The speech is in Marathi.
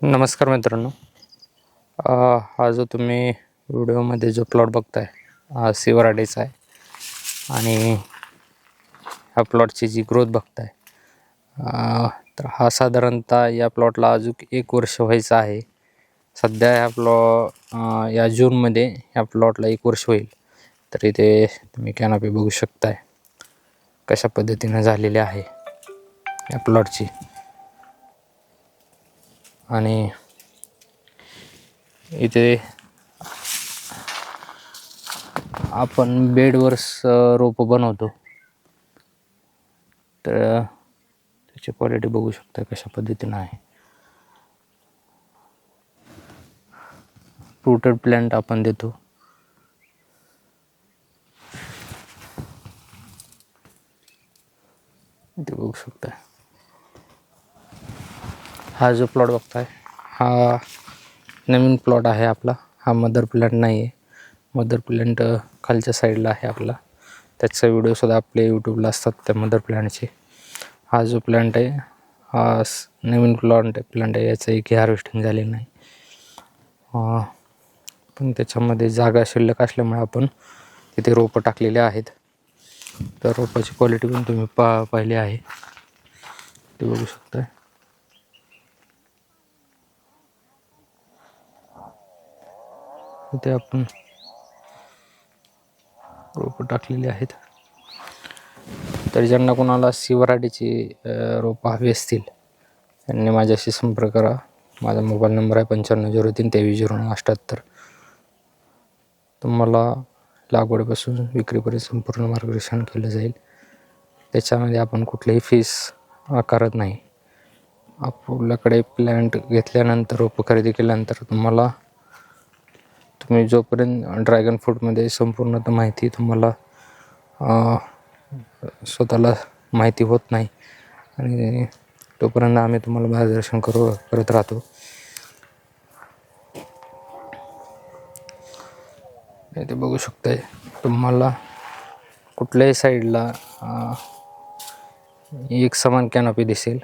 नमस्कार मित्रांनो. हा जो तुम्ही व्हिडिओमध्ये जो प्लॉट बघताय हा सिवराडीचा आहे आणि ह्या प्लॉटची जी ग्रोथ बघताय तर हा साधारणतः या प्लॉटला अजून 1 वर्ष व्हायचं आहे. सध्या या जूनमध्ये ह्या प्लॉटला 1 वर्ष होईल. तर इथे तुम्ही कॅनॉपी बघू शकताय कशा पद्धतीनं झालेली आहे या प्लॉटची. आणि इथे आपण बेडवर रोपं बनवतो तर त्याची क्वालिटी बघू शकता कशा पद्धतीनं आहे. फ्रुटेड प्लांट आपण देतो. ते बघू शकता. हा जो प्लॉट बघताय हा नवीन प्लॉट आहे आपला. हा मदर प्लांट नाही आहे. मदर प्लांट खालच्या साईडला आहे आपला. त्याचा व्हिडिओसुद्धा आपले यूट्यूबला असतात त्या मदर प्लांटचे. हा जो प्लांट आहे हा नवीन प्लांट आहे. याचं एकही हार्वेस्टिंग झालेलं नाही. पण त्याच्यामध्ये जागा शिल्लक असल्यामुळे आपण तिथे रोपं टाकलेले आहेत. तर रोपाची क्वालिटी पण तुम्ही पाहिली आहे ते बघू शकता. इथे आपण रोपं टाकलेली आहेत. तर ज्यांना कोणाला सिवराडीची रोपं हवी असतील त्यांनी माझ्याशी संपर्क करा. माझा मोबाईल नंबर आहे 9503230978. तुम्हाला लागवडीपासून विक्रीपर्यंत संपूर्ण मार्गदर्शन केलं जाईल. त्याच्यामध्ये आपण कुठलीही फीस आकारत नाही. आपल्याकडे प्लॅन्ट घेतल्यानंतर रोपं खरेदी केल्यानंतर तुम्ही जोपर्यंत ड्रॅगन फ्रूटमध्ये संपूर्णतः माहिती तुम्हाला स्वतःला माहिती होत नाही आणि तोपर्यंत आम्ही तुम्हाला मार्गदर्शन करत राहतो. ते बघू शकताय. तुम्हाला कुठल्याही साईडला एक समान कॅनॉपी दिसेल.